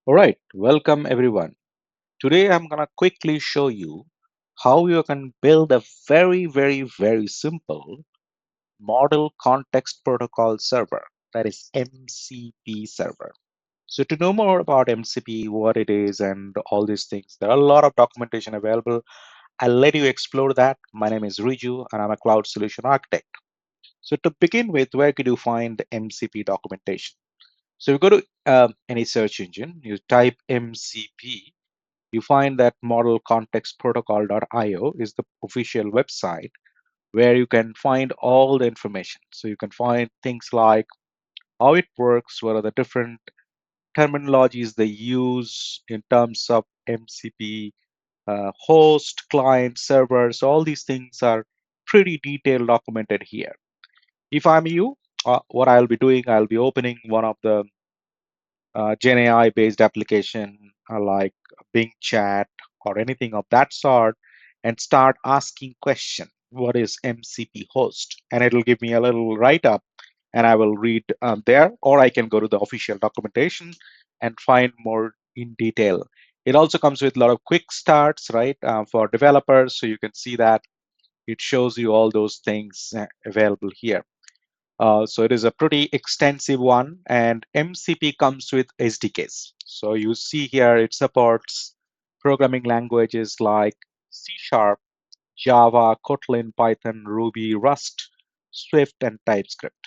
All right, welcome everyone. Today I'm going to quickly show you how you can build a very simple model context protocol server, that is MCP server. So to know more about MCP, what it is and all these things, there are a lot of documentation available. I'll let you explore that. My name is Riju and I'm a cloud solution architect. So to begin with, where could you find MCP documentation? So you go to any search engine, you type MCP. You find that model context protocol.io is the official website where you can find all the information. So you can find things like how it works, what are the different terminologies they use in terms of MCP, host, client, servers, all these things are pretty detailed documented here. If I'm you, what I'll be doing, I'll be opening one of the Gen AI based application like Bing Chat or anything of that sort and start asking question, what is MCP host? And it'll give me a little write up and I will read there, or I can go to the official documentation and find more in detail. It also comes with a lot of quick starts, right, for developers. So you can see that it shows you all those things available here. So it is a pretty extensive one, and MCP comes with SDKs. So you see here it supports programming languages like C Sharp, Java, Kotlin, Python, Ruby, Rust, Swift, and TypeScript.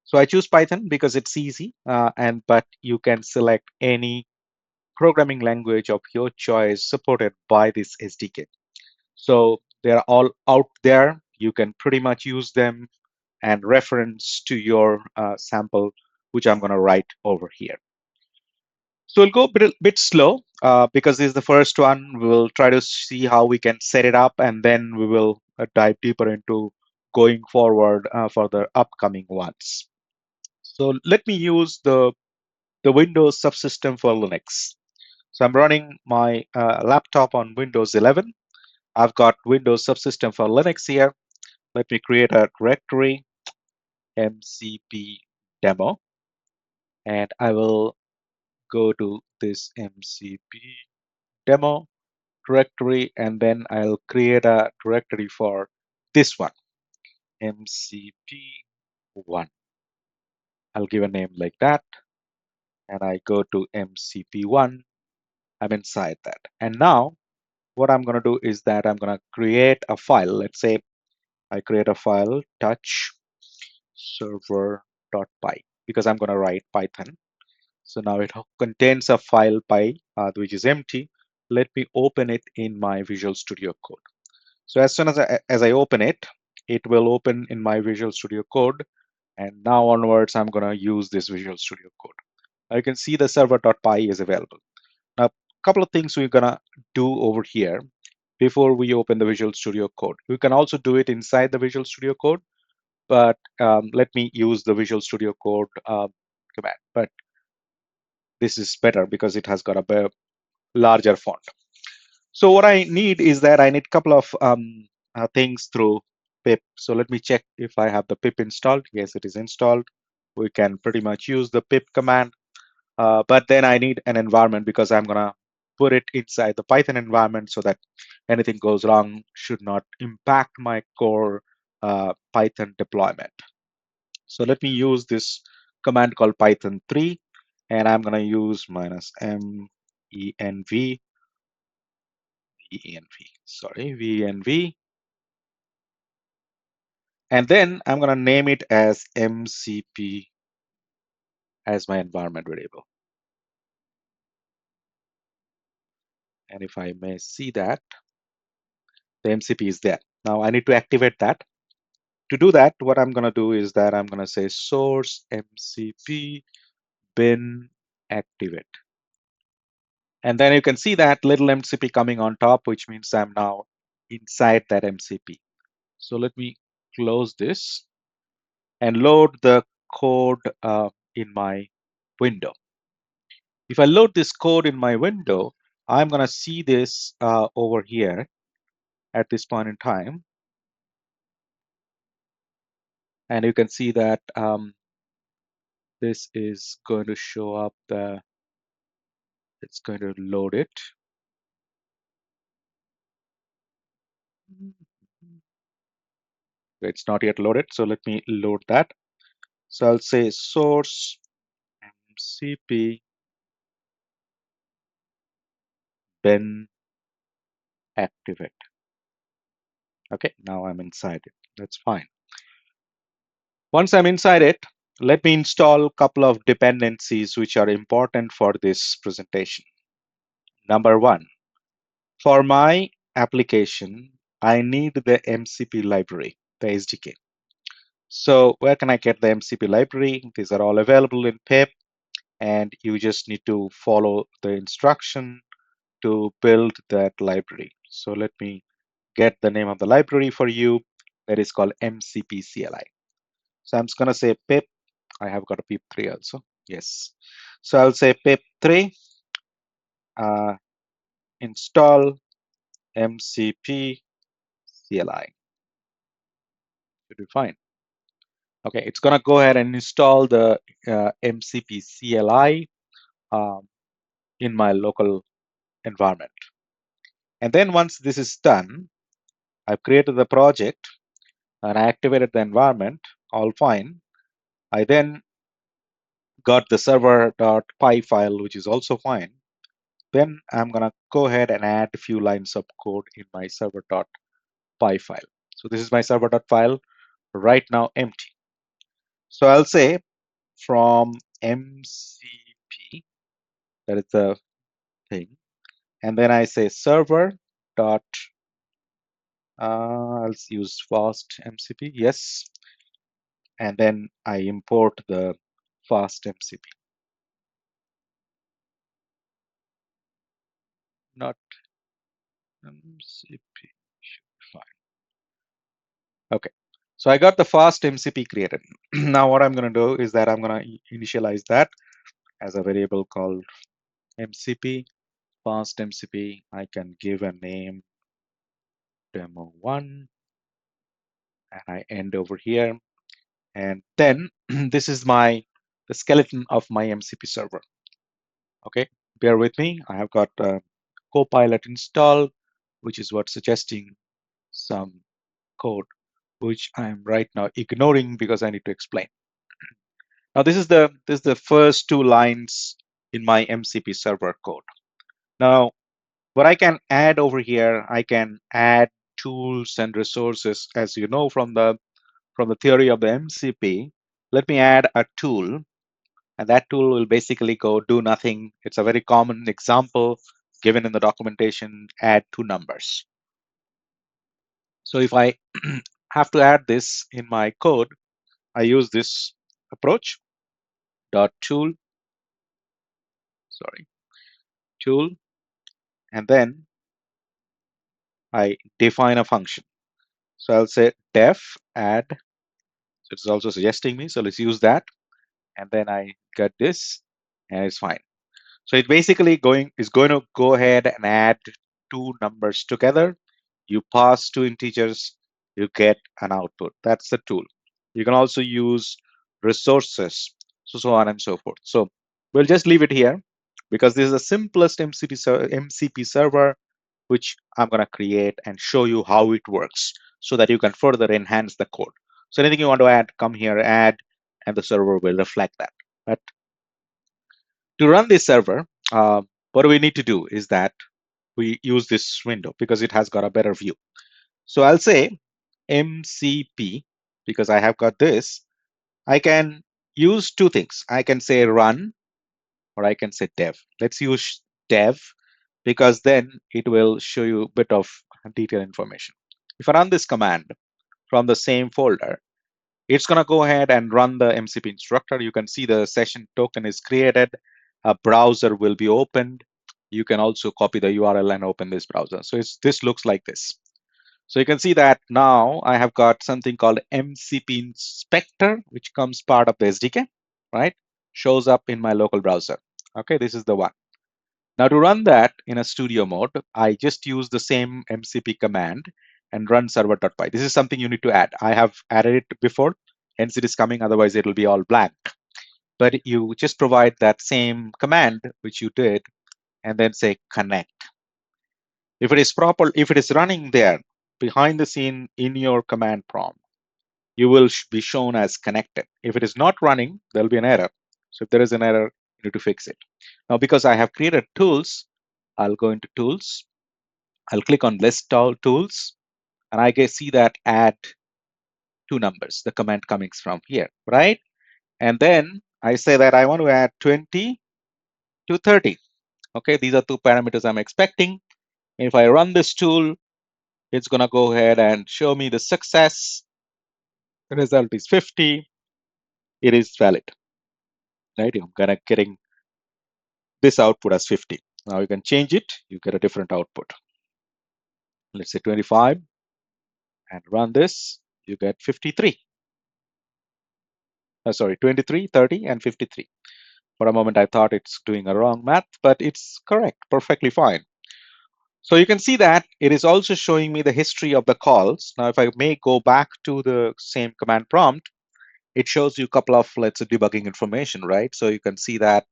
So I choose Python because it's easy, and but you can select any programming language of your choice supported by this SDK. So they're all out there. You can pretty much use them and reference to your sample, which I'm going to write over here. So we'll go a bit slow because this is the first one. We'll try to see how we can set it up, and then we will dive deeper into going forward for the upcoming ones. So let me use the Windows subsystem for Linux. So I'm running my laptop on Windows 11. I've got Windows subsystem for Linux here. Let me create a directory, MCP demo, and I will go to this MCP demo directory, and then I'll create a directory for this one, MCP1. I'll give a name like that, and I go to MCP1. I'm inside that. And now what I'm going to do is that I'm going to create a file. Let's say I create a file, touch server.py, because I'm going to write Python. So now it contains a file py, which is empty. Let me open it in my Visual Studio Code. So as soon as I open it, it will open in my Visual Studio Code. And now onwards, I'm going to use this Visual Studio Code. Now you can see the server.py is available. Now, a couple of things we're going to do over here before we open the Visual Studio Code. We can also do it inside the Visual Studio Code, but let me use the Visual Studio Code command. But this is better because it has got a larger font. So what I need is that I need a couple of things through pip. So let me check if I have the pip installed. Yes, it is installed. We can pretty much use the pip command, but then I need an environment because I'm gonna put it inside the Python environment so that anything goes wrong should not impact my core Python deployment. So let me use this command called Python 3, and I'm gonna use -menv venv, and then I'm going to name it as MCP as my environment variable. And if I may see that, the MCP is there. Now I need to activate that. To do that, what I'm going to do is that I'm going to say source MCP bin activate. And then you can see that little MCP coming on top, which means I'm now inside that MCP. So let me close this and load the code in my window. If I load this code in my window, I'm going to see this over here at this point in time. And you can see that this is going to show up the It's going to load it. It's not yet loaded, so let me load that. So I'll say source MCP bin activate. Okay, now I'm inside it. That's fine. Once I'm inside it, let me install a couple of dependencies which are important for this presentation. Number one, for my application, I need the MCP library, the SDK. So where can I get the MCP library? These are all available in pip, and you just need to follow the instruction to build that library. So let me get the name of the library for you. That is called MCP CLI. So I'm just going to say pip. I have got a pip3 also. Yes. So I'll say pip3 install MCP CLI. Should be fine. Okay, it's going to go ahead and install the MCP CLI in my local environment. And then once this is done, I've created the project and I activated the environment, all fine. I then got the server.py file, which is also fine. Then I'm going to go ahead and add a few lines of code in my server.py file. So this is my server.file right now empty. So I'll say from MCP, that is the thing, and then I say server dot I'll use fast MCP, yes, and then I import the fast MCP. Not MCP, should be fine. Okay, so I got the fast MCP created. Now what I'm going to do is that I'm going to initialize that as a variable called MCP, fast MCP. I can give a name demo1 and I end over here. And then this is the skeleton of my MCP server. Okay, bear with me. I have got Copilot installed, which is what's suggesting some code, which I'm right now ignoring because I need to explain. Now this is the first two lines in my MCP server code. Now what I can add over here, I can add tools and resources, as you know from the theory of the MCP. Let me add a tool, and that tool will basically go do nothing. It's a very common example given in the documentation, add two numbers. So if I have to add this in my code, I use this approach, dot tool, tool, and then I define a function. So I'll say def add. So it's also suggesting me. So let's use that. And then I get this, and it's fine. So it basically is going to go ahead and add two numbers together. You pass two integers, you get an output. That's the tool. You can also use resources, so on and so forth. So we'll just leave it here because this is the simplest MCP server which I'm going to create and show you how it works so that you can further enhance the code. So anything you want to add, come here, add, and the server will reflect that. But to run this server, what we need to do is that we use this window because it has got a better view. So I'll say MCP because I have got this. I can use two things. I can say run or I can say dev. Let's use dev because then it will show you a bit of detailed information. If I run this command from the same folder, it's going to go ahead and run the MCP instructor. You can see the session token is created. A browser will be opened. You can also copy the URL and open this browser. So this looks like this. So you can see that now I have got something called MCP inspector, which comes part of the SDK, right? Shows up in my local browser. Okay, this is the one. Now to run that in a studio mode, I just use the same MCP command and run server.py. This is something you need to add. I have added it before, hence it is coming, otherwise it will be all blank. But you just provide that same command, which you did, and then say connect. If it is proper, if it is running there behind the scene in your command prompt, you will be shown as connected. If it is not running, there'll be an error. So if there is an error, you need to fix it. Now, because I have created tools, I'll go into tools. I'll click on list all tools, and I can see that add two numbers, the command coming from here, right? And then I say that I want to add 20 to 30. Okay, these are two parameters I'm expecting. And if I run this tool, it's going to go ahead and show me the success. The result is 50. It is valid, right? I'm gonna getting this output as 50. Now you can change it. You get a different output. Let's say 25 and run this. You get 53. Sorry, 23, 30, and 53. For a moment, I thought it's doing a wrong math, but it's correct, perfectly fine. So you can see that it is also showing me the history of the calls. Now, if I may go back to the same command prompt, it shows you a couple of, let's say, debugging information, right? So you can see that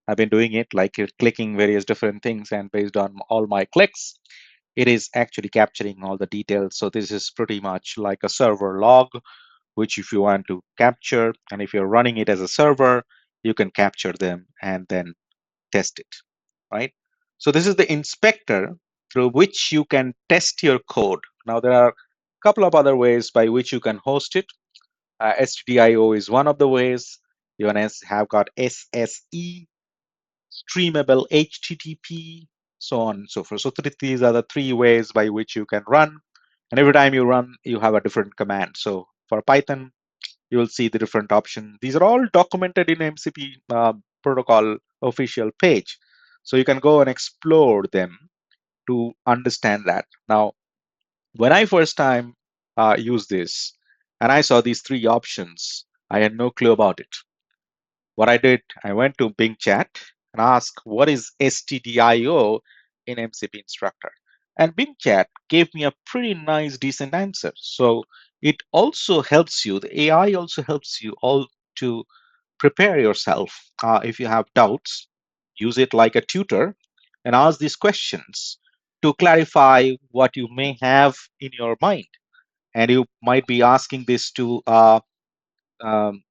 I've been doing it like clicking various different things, and based on all my clicks, it is actually capturing all the details. So this is pretty much like a server log, which if you want to capture, and if you're running it as a server, you can capture them and then test it, right? So this is the inspector through which you can test your code. Now there are a couple of other ways by which you can host it. STDIO is one of the ways. You have got SSE, streamable HTTP, so on and so forth. So these are the three ways by which you can run. And every time you run, you have a different command. So for Python, you will see the different options. These are all documented in MCP protocol official page. So you can go and explore them to understand that. Now, when I first time used this and I saw these three options, I had no clue about it. What I did, I went to Bing Chat and asked, what is STDIO in MCP instructor? And Bing Chat gave me a pretty nice, decent answer. So it also helps you, the AI also helps you all to prepare yourself. If you have doubts, use it like a tutor and ask these questions to clarify what you may have in your mind. And you might be asking this to um,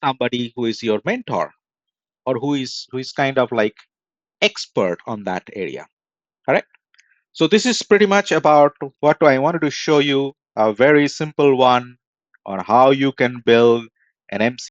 somebody who is your mentor, or who is kind of like expert on that area. Correct. So this is pretty much about what I wanted to show you, a very simple one on how you can build an MC